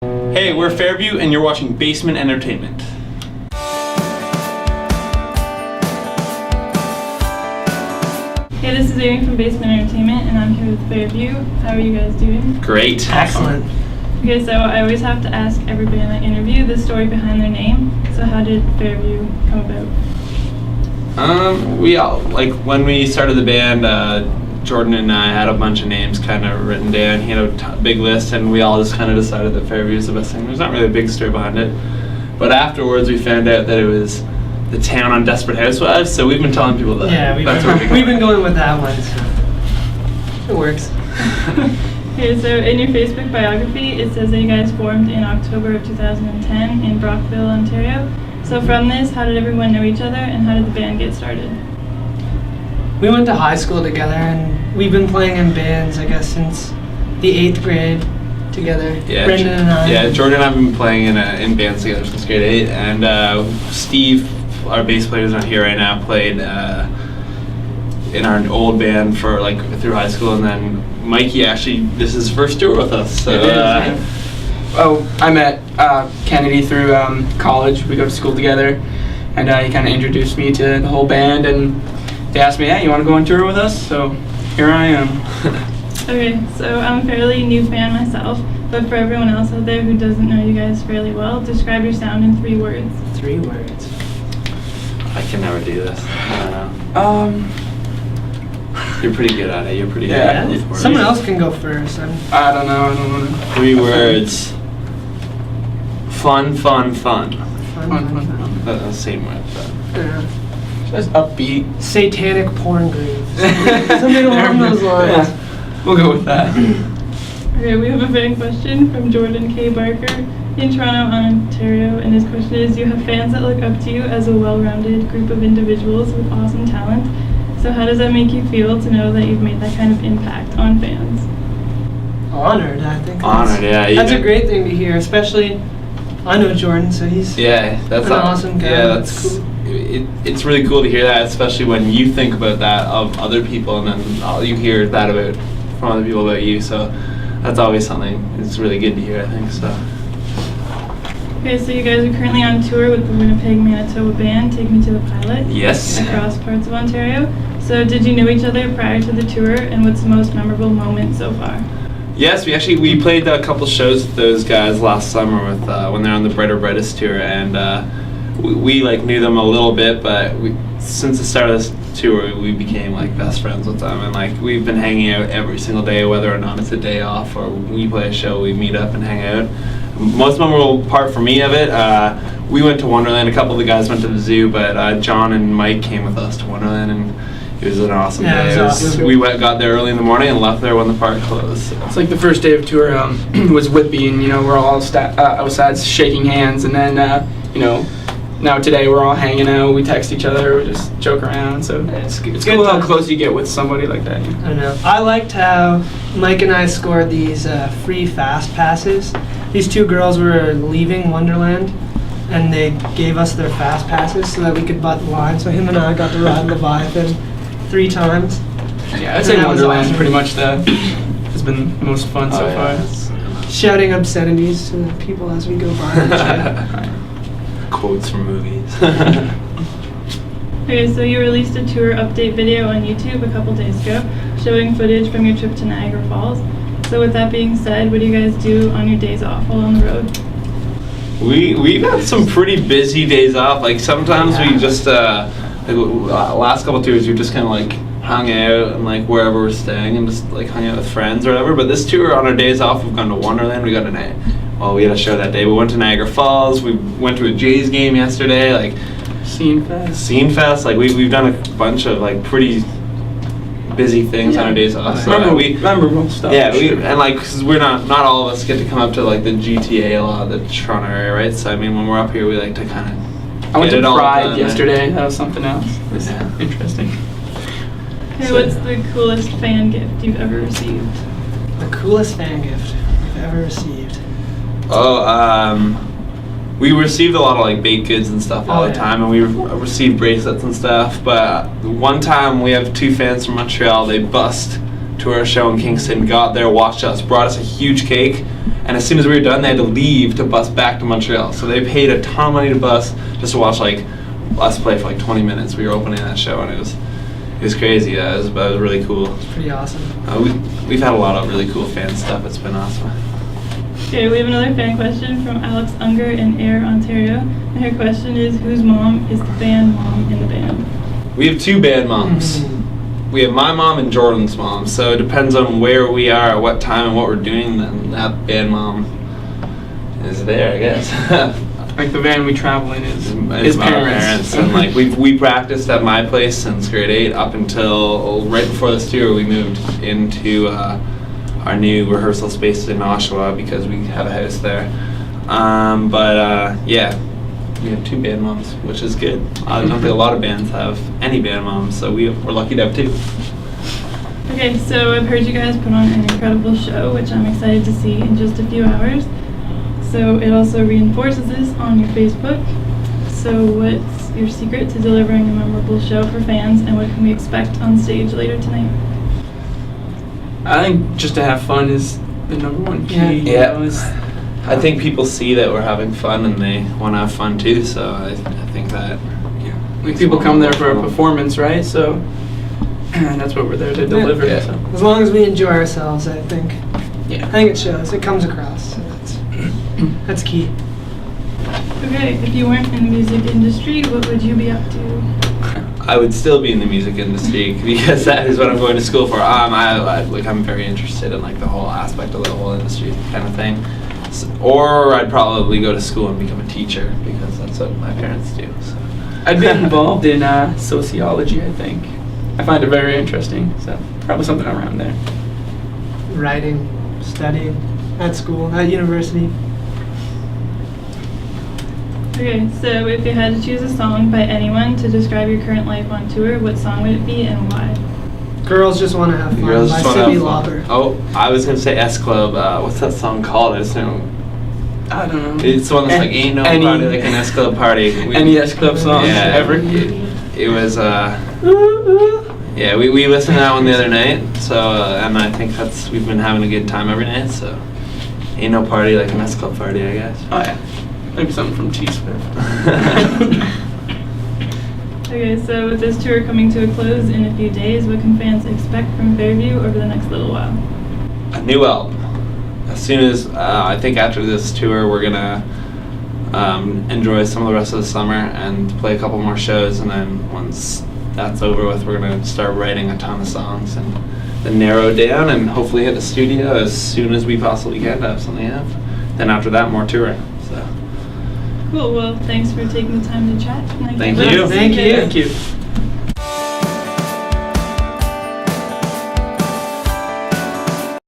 Hey, we're Fairview and you're watching Basement Entertainment. Hey, this is Amy from Basement Entertainment and I'm here with Fairview. How are you guys doing? Great. Excellent. Okay, so I always have to ask everybody I interview the story behind their name. So how did Fairview come about? We all, like, when we started the band, Jordan and I had a bunch of names kind of written down. He had a big list, and we all just kind of decided that Fairview is the best thing. There's not really a big story behind it. But afterwards, we found out that it was the town on Desperate Housewives, so we've been telling people that. Yeah, we've been going with that one, so it works. Okay, so in your Facebook biography, it says that you guys formed in October of 2010 in Brockville, Ontario. So from this, how did everyone know each other, and how did the band get started? We went to high school together, and we've been playing in bands, I guess, since the 8th grade together. Yeah, Brendan and I. Yeah, Jordan and I have been playing in bands together since grade 8, and Steve, our bass player who's not here right now, played in our old band for through high school, and then Mikey actually, this is his first tour with us. So, I met Kennedy through college. We go to school together, and he kind of introduced me to the whole band, and they asked me, hey, you want to go on tour with us? So here I am. Okay, so I'm a fairly new fan myself, but for everyone else out there who doesn't know you guys fairly well, describe your sound in 3 words. 3 words. I can never do this. You're pretty good at it. You're pretty good at it. Someone else can go first. I don't know. 3 words. Fun, fun, fun. Fun. The same word. Yeah. Just upbeat. Satanic porn grooves. Something along those lines. Yeah, we'll go with that. Okay, we have a fan question from Jordan K. Barker in Toronto, Ontario, and his question is, you have fans that look up to you as a well-rounded group of individuals with awesome talent. So how does that make you feel to know that you've made that kind of impact on fans? Honored, I think. Honored, yeah. That's a great thing to hear, especially, I know Jordan, so he's that's an awesome guy. Yeah, that's cool. It's really cool to hear that, especially when you think about that of other people, and then you hear that from other people about you. So that's always something. It's really good to hear, I think. So. Okay, so you guys are currently on tour with the Winnipeg, Manitoba band, Take Me to the Pilot. Yes. Across parts of Ontario. So did you know each other prior to the tour, and what's the most memorable moment so far? Yes, we played a couple shows with those guys last summer with when they're on the Brighter Brightest tour, and we knew them a little bit, but since the start of this tour, we became best friends with them, and we've been hanging out every single day, whether or not it's a day off or we play a show, we meet up and hang out. Most memorable part for me of it, we went to Wonderland. A couple of the guys went to the zoo, but John and Mike came with us to Wonderland, and it was an awesome day. Awesome. We got there early in the morning and left there when the park closed. So. It's the first day of tour was Whitby, and we're all outside shaking hands, and then now today we're all hanging out. We text each other, we just joke around. So it's cool how close you get with somebody like that. I know. I liked how Mike and I scored these free fast passes. These 2 girls were leaving Wonderland, and they gave us their fast passes so that we could butt the line. So him and I got to ride Leviathan 3 times. Yeah, I'd say Wonderland awesome. Pretty much has been the most fun so far. Shouting obscenities to the people as we go by. Quotes from movies. Okay, so you released a tour update video on YouTube a couple days ago, showing footage from your trip to Niagara Falls. So with that being said, what do you guys do on your days off while on the road? We've had some pretty busy days off. Sometimes we just last couple tours we just kind of hung out and wherever we're staying and just hung out with friends or whatever. But this tour on our days off, we've gone to Wonderland. We had a show that day. We went to Niagara Falls. We went to a Jays game yesterday. Scene Fest. We've done a bunch of pretty busy things on our days off. So memorable stuff. Yeah, cause we're not all of us get to come up to the GTA a lot, the Toronto area, right? So when we're up here, we like to kind of. I went to Pride yesterday. That was something else. It was interesting. Okay, what's the coolest fan gift you've ever received? The coolest fan gift you've ever received. We received a lot of baked goods and stuff all the time, and we received bracelets and stuff. But one time we have 2 fans from Montreal. They bust to our show in Kingston, got there, watched us, brought us a huge cake, and as soon as we were done, they had to leave to bus back to Montreal. So they paid a ton of money to bus just to watch like us play for like 20 minutes. We were opening that show, and it was crazy. It was really cool. It's pretty awesome. We've had a lot of really cool fan stuff. It's been awesome. Okay, we have another fan question from Alex Unger in Ayr, Ontario. And her question is, whose mom is the band mom in the band? We have two band moms. We have my mom and Jordan's mom. So it depends on where we are, at what time, and what we're doing. Then that band mom is there, I guess. Like the van we travel in is His parents. And like we practiced at my place since grade 8 up until right before this tour. We moved into our new rehearsal space in Oshawa because we have a house there. Yeah, we have two band moms, which is good. I don't think a lot of bands have any band moms, so we're lucky to have two. Okay, so I've heard you guys put on an incredible show, which I'm excited to see in just a few hours. So it also reinforces this on your Facebook. So what's your secret to delivering a memorable show for fans, and what can we expect on stage later tonight? I think just to have fun is the number one key. Yeah. You know, I think people see that we're having fun and they want to have fun too, so I think that like people come there for a performance, right? So that's what we're there to deliver. Yeah. So. As long as we enjoy ourselves, I think. Yeah. I think it shows. It comes across. So that's key. Okay, if you weren't in the music industry, what would you be up to? I would still be in the music industry because that is what I'm going to school for. I'm very interested in like the whole aspect of the whole industry kind of thing. Or I'd probably go to school and become a teacher because that's what my parents do. So. I'd be involved in sociology, I think. I find it very interesting, so probably something around there. Writing, studying, at school, at university. Okay, so if you had to choose a song by anyone to describe your current life on tour, what song would it be and why? Girls Just Want to Have Fun Girls by Just Wanna Cyndi Have Fun. Lauper. Oh, I was gonna say S Club. What's that song called? I don't know. I don't know. It's the one that's like ain't no Any- party like an S Club party. Any S Club song ever? It was yeah. We listened to that one the other night. So and I think we've been having a good time every night. So ain't no party like an S Club party, I guess. Oh yeah. Maybe something from T Swift. Okay, so with this tour coming to a close in a few days, what can fans expect from Fairview over the next little while? A new album. As soon as I think after this tour, we're gonna enjoy some of the rest of the summer and play a couple more shows, and then once that's over with, we're gonna start writing a ton of songs and then narrow down and hopefully hit the studio as soon as we possibly can to have something up. Then after that, more touring. So Cool, well, thanks for taking the time to chat. And I Thank can't wait you. to see Thank you. guys. Thank you.